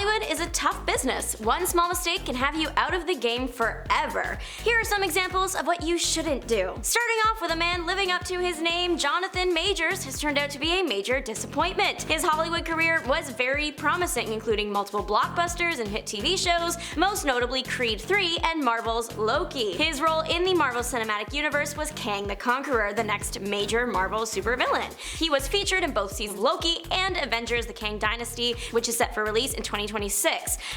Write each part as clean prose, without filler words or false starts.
Hollywood is a tough business. One small mistake can have you out of the game forever. Here are some examples of what you shouldn't do. Starting off with a man living up to his name, Jonathon Majors has turned out to be a major disappointment. His Hollywood career was very promising, including multiple blockbusters and hit TV shows, most notably Creed 3 and Marvel's Loki. His role in the Marvel Cinematic Universe was Kang the Conqueror, the next major Marvel supervillain. He was featured in both seasons of Loki and Avengers: The Kang Dynasty, which is set for release in 2026.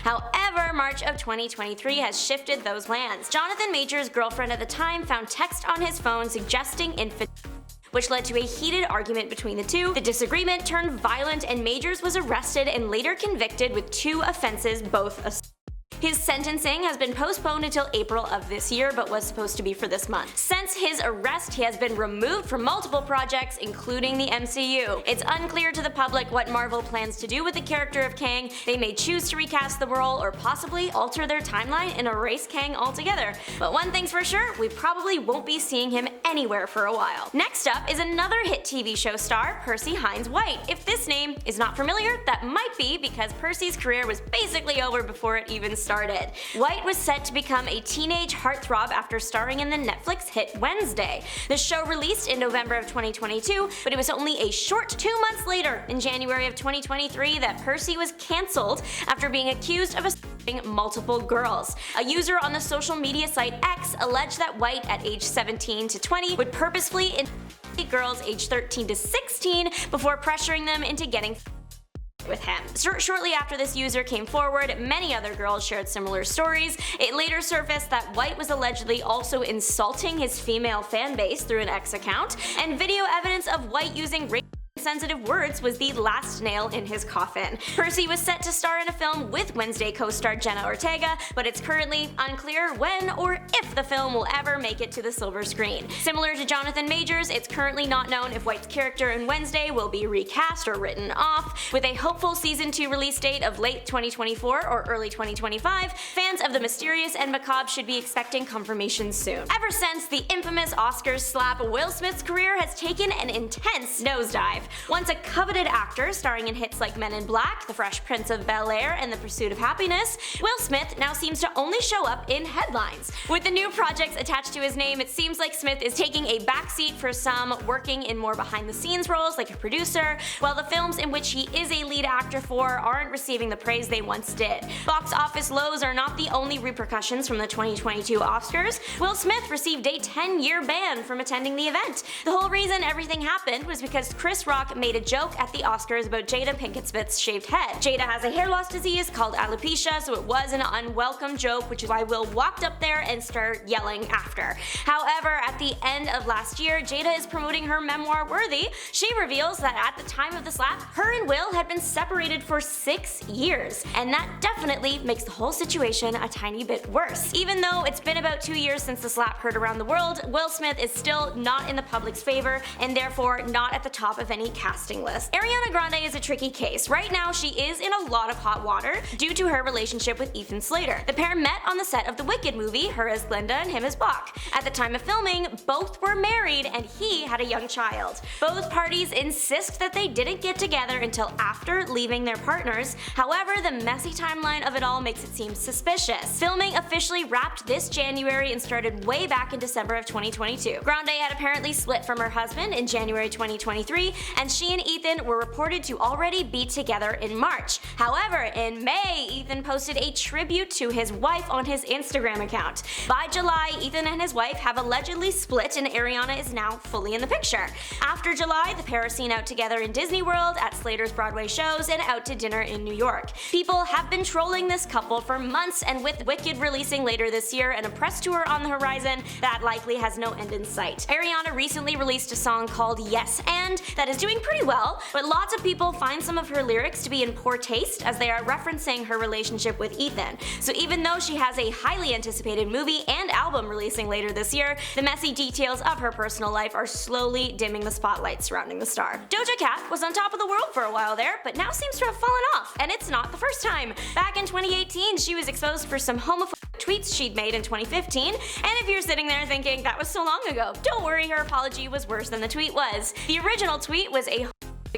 However, March of 2023 has shifted those plans. Jonathon Majors' girlfriend at the time found text on his phone suggesting infidelity, which led to a heated argument between the two. The disagreement turned violent and Majors was arrested and later convicted with 2 offenses, both assault. His sentencing has been postponed until April of this year, but was supposed to be for this month. Since his arrest, he has been removed from multiple projects, including the MCU. It's unclear to the public what Marvel plans to do with the character of Kang. They may choose to recast the role or possibly alter their timeline and erase Kang altogether. But one thing's for sure, we probably won't be seeing him anywhere for a while. Next up is another hit TV show star, Percy Hynes White. If this name is not familiar, that might be because Percy's career was basically over before it even started. White was set to become a teenage heartthrob after starring in the Netflix hit Wednesday. The show released in November of 2022, but it was only a short 2 months later, in January of 2023, that Percy was cancelled after being accused of assaulting multiple girls. A user on the social media site X alleged that White, at age 17 to 20, would purposefully intimidate girls aged 13 to 16 before pressuring them into getting with him. Shortly after this user came forward, many other girls shared similar stories. It later surfaced that White was allegedly also insulting his female fan base through an X account, and video evidence of White using sensitive words was the last nail in his coffin. Percy was set to star in a film with Wednesday co-star Jenna Ortega, but it's currently unclear when or if the film will ever make it to the silver screen. Similar to Jonathon Majors, it's currently not known if White's character in Wednesday will be recast or written off. With a hopeful season 2 release date of late 2024 or early 2025, fans of the mysterious and macabre should be expecting confirmation soon. Ever since the infamous Oscars slap, Will Smith's career has taken an intense nosedive. Once a coveted actor starring in hits like Men in Black, The Fresh Prince of Bel-Air, and The Pursuit of Happiness, Will Smith now seems to only show up in headlines. With the new projects attached to his name, it seems like Smith is taking a backseat for some, working in more behind-the-scenes roles like a producer, while the films in which he is a lead actor for aren't receiving the praise they once did. Box office lows are not the only repercussions from the 2022 Oscars. Will Smith received a 10-year ban from attending the event. The whole reason everything happened was because Chris Rock made a joke at the Oscars about Jada Pinkett Smith's shaved head. Jada has a hair loss disease called alopecia, so it was an unwelcome joke, which is why Will walked up there and started yelling after. However, at the end of last year, Jada is promoting her memoir Worthy. She reveals that at the time of the slap, her and Will had been separated for 6 years, and that definitely makes the whole situation a tiny bit worse. Even though it's been about 2 years since the slap heard around the world, Will Smith is still not in the public's favor and therefore not at the top of any casting list. Ariana Grande is a tricky case. Right now, she is in a lot of hot water due to her relationship with Ethan Slater. The pair met on the set of the Wicked movie, her as Glinda and him as Bach. At the time of filming, both were married and he had a young child. Both parties insist that they didn't get together until after leaving their partners. However, the messy timeline of it all makes it seem suspicious. Filming officially wrapped this January and started way back in December of 2022. Grande had apparently split from her husband in January 2023, and she and Ethan were reported to already be together in March. However, in May, Ethan posted a tribute to his wife on his Instagram account. By July, Ethan and his wife have allegedly split and Ariana is now fully in the picture. After July, the pair are seen out together in Disney World, at Slater's Broadway shows, and out to dinner in New York. People have been trolling this couple for months, and with Wicked releasing later this year and a press tour on the horizon, that likely has no end in sight. Ariana recently released a song called Yes and that is doing pretty well, but lots of people find some of her lyrics to be in poor taste as they are referencing her relationship with Ethan. So even though she has a highly anticipated movie and album releasing later this year, the messy details of her personal life are slowly dimming the spotlight surrounding the star. Doja Cat was on top of the world for a while there, but now seems to have fallen off, and it's not the first time. Back in 2018, she was exposed for some homophobic tweets she'd made in 2015, and if you're sitting there thinking that was so long ago, don't worry, her apology was worse than the tweet was. The original tweet was a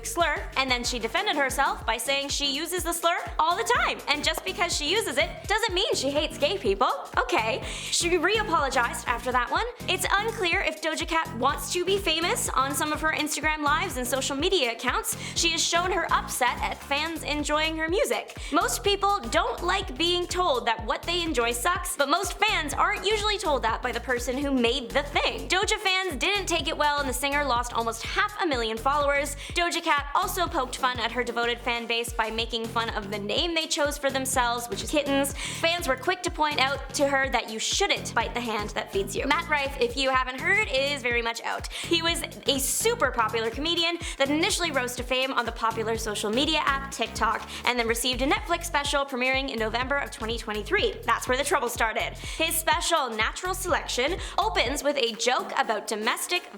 slur, and then she defended herself by saying she uses the slur all the time, and just because she uses it doesn't mean she hates gay people. Okay. She re-apologized after that one. It's unclear if Doja Cat wants to be famous. On some of her Instagram lives and social media accounts, she has shown her upset at fans enjoying her music. Most people don't like being told that what they enjoy sucks, but most fans aren't usually told that by the person who made the thing. Doja fans didn't take it well, and the singer lost almost 500,000 followers. Doja Cat also poked fun at her devoted fan base by making fun of the name they chose for themselves, which is Kittens. Fans were quick to point out to her that you shouldn't bite the hand that feeds you. Matt Rife, if you haven't heard, is very much out. He was a super popular comedian that initially rose to fame on the popular social media app TikTok, and then received a Netflix special premiering in November of 2023. That's where the trouble started. His special, Natural Selection, opens with a joke about domestic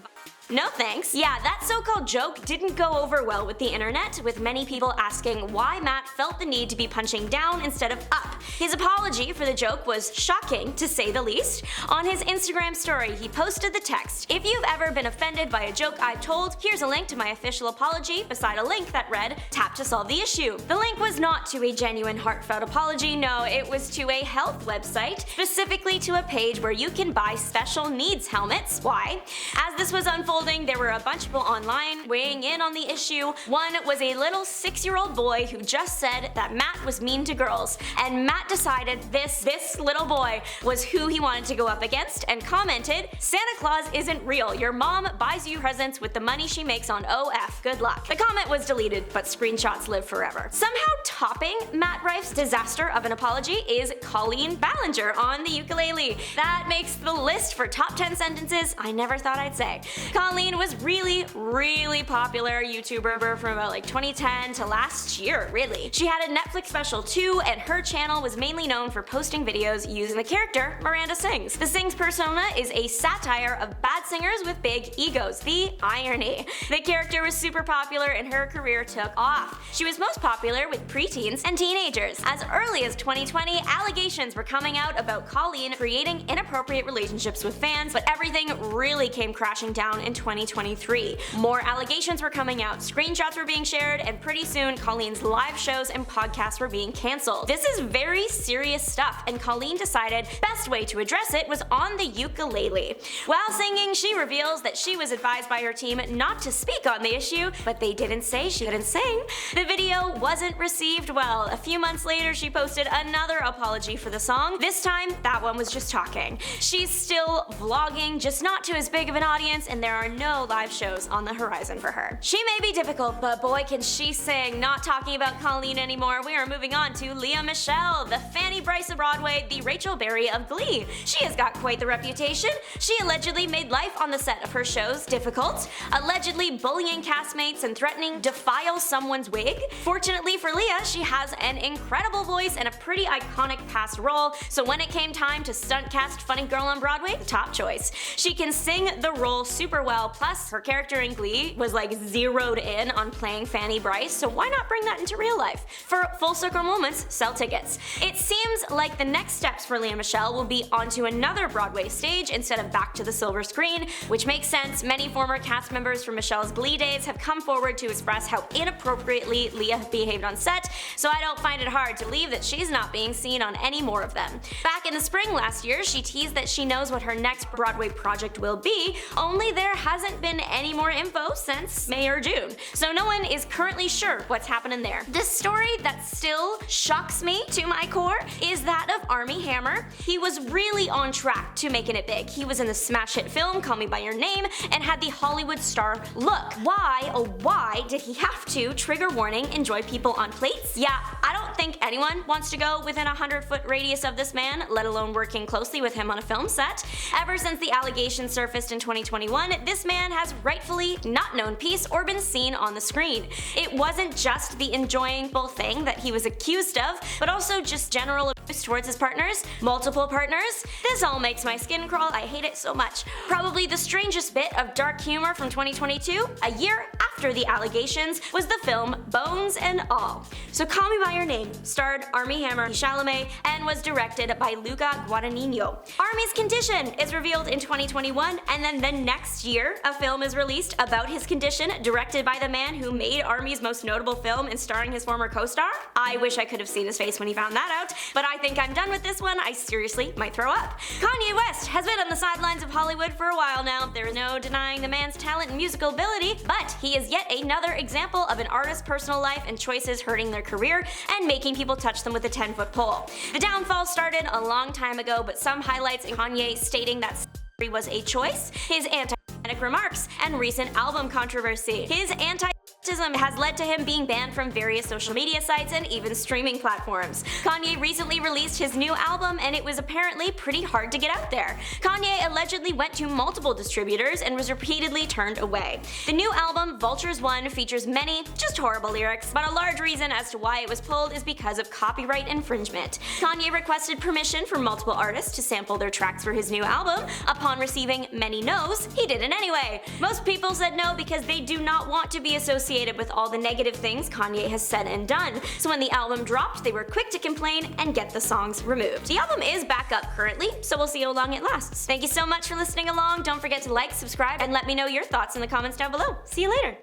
No thanks. Yeah, that so-called joke didn't go over well with the internet, with many people asking why Matt felt the need to be punching down instead of up. His apology for the joke was shocking, to say the least. On his Instagram story, he posted the text, "If you've ever been offended by a joke I've told, here's a link to my official apology," beside a link that read, "Tap to solve the issue." The link was not to a genuine heartfelt apology, no, it was to a health website, specifically to a page where you can buy special needs helmets. Why? As this was unfolding, there were a bunch of people online weighing in on the issue. One was a little 6-year-old boy who just said that Matt was mean to girls, and Matt decided this little boy was who he wanted to go up against and commented, "Santa Claus isn't real. Your mom buys you presents with the money she makes on OF. Good luck." The comment was deleted, but screenshots live forever. Somehow topping Matt Rife's disaster of an apology is Colleen Ballinger on the ukulele. That makes the list for top 10 sentences I never thought I'd say. Colleen was really popular YouTuber from about 2010 to last year, really. She had a Netflix special too, and her channel was mainly known for posting videos using the character Miranda Sings. The Sings persona is a satire of bad singers with big egos. The irony. The character was super popular and her career took off. She was most popular with preteens and teenagers. As early as 2020, allegations were coming out about Colleen creating inappropriate relationships with fans, but everything really came crashing down in 2023. More allegations were coming out, screenshots were being shared, and pretty soon Colleen's live shows and podcasts were being cancelled. This is very serious stuff, and Colleen decided best way to address it was on the ukulele. While singing, she reveals that she was advised by her team not to speak on the issue, but they didn't say she couldn't sing. The video wasn't received well. A few months later, she posted another apology for the song. This time, that one was just talking. She's still vlogging, just not to as big of an audience, and there are no live shows on the horizon for her. She may be difficult, but boy can she sing. Not talking about Colleen anymore, we are moving on to Lea Michelle, the Fanny Bryce of Broadway, the Rachel Berry of Glee. She has got quite the reputation. She allegedly made life on the set of her shows difficult, allegedly bullying castmates and threatening to defile someone's wig. Fortunately for Lea, she has an incredible voice and a pretty iconic past role, so when it came time to stunt cast Funny Girl on Broadway, the top choice. She can sing the role super well, plus her character in Glee was zeroed in on playing Fanny Bryce, so why not bring that into real life? For full circle moments, sell tickets. It seems like the next steps for Lea Michelle will be onto another Broadway stage instead of back to the silver screen, which makes sense. Many former cast members from Michelle's Glee days have come forward to express how inappropriately Lea behaved on set, so I don't find it hard to believe that she's not being seen on any more of them. Back in the spring last year, she teased that she knows what her next Broadway project will be, only there hasn't been any more info since May or June, so no one is currently sure what's happening there. The story that still shocks me to my core is that of Armie Hammer. He was really on track to making it big. He was in the smash hit film Call Me By Your Name and had the Hollywood star look. Why, oh why, did he have to, trigger warning, enjoy people on plates? Yeah, I don't think anyone wants to go within a 100-foot radius of this man, let alone working closely with him on a film set. Ever since the allegations surfaced in 2021, this man has rightfully not known peace or been seen on the screen. It wasn't just the enjoyable thing that he was accused of, but also just general abuse towards his partners, multiple partners. This all makes my skin crawl, I hate it so much. Probably the strangest bit of dark humor from 2022, a year after the allegations, was the film Bones and All. So Call Me By Your Name Percy starred Armie Hammer, Chalamet, and was directed by Luca Guadagnino. Armie's condition is revealed in 2021, and then the next year, a film is released about his condition, directed by the man who made Armie's most notable film and starring his former co-star. I wish I could have seen his face when he found that out, but I think I'm done with this one. I seriously might throw up. Kanye West has been on the sidelines of Hollywood for a while now. There is no denying the man's talent and musical ability, but he is yet another example of an artist's personal life and choices hurting their career and making people touch them with a 10-foot pole. The downfall started a long time ago, but some highlights in Kanye stating that was a choice, his anti-Semitic remarks, and recent album controversy. His anti-Semitism has led to him being banned from various social media sites and even streaming platforms. Kanye recently released his new album, and it was apparently pretty hard to get out there. Kanye allegedly went to multiple distributors and was repeatedly turned away. The new album, Vultures 1, features many just horrible lyrics, but a large reason as to why it was pulled is because of copyright infringement. Kanye requested permission from multiple artists to sample their tracks for his new album. Upon receiving many no's, he did it anyway. Most people said no because they do not want to be associated with all the negative things Kanye has said and done. So when the album dropped, they were quick to complain and get the songs removed. The album is back up currently, so we'll see how long it lasts. Thank you so much for listening along. Don't forget to like, subscribe, and let me know your thoughts in the comments down below. See you later.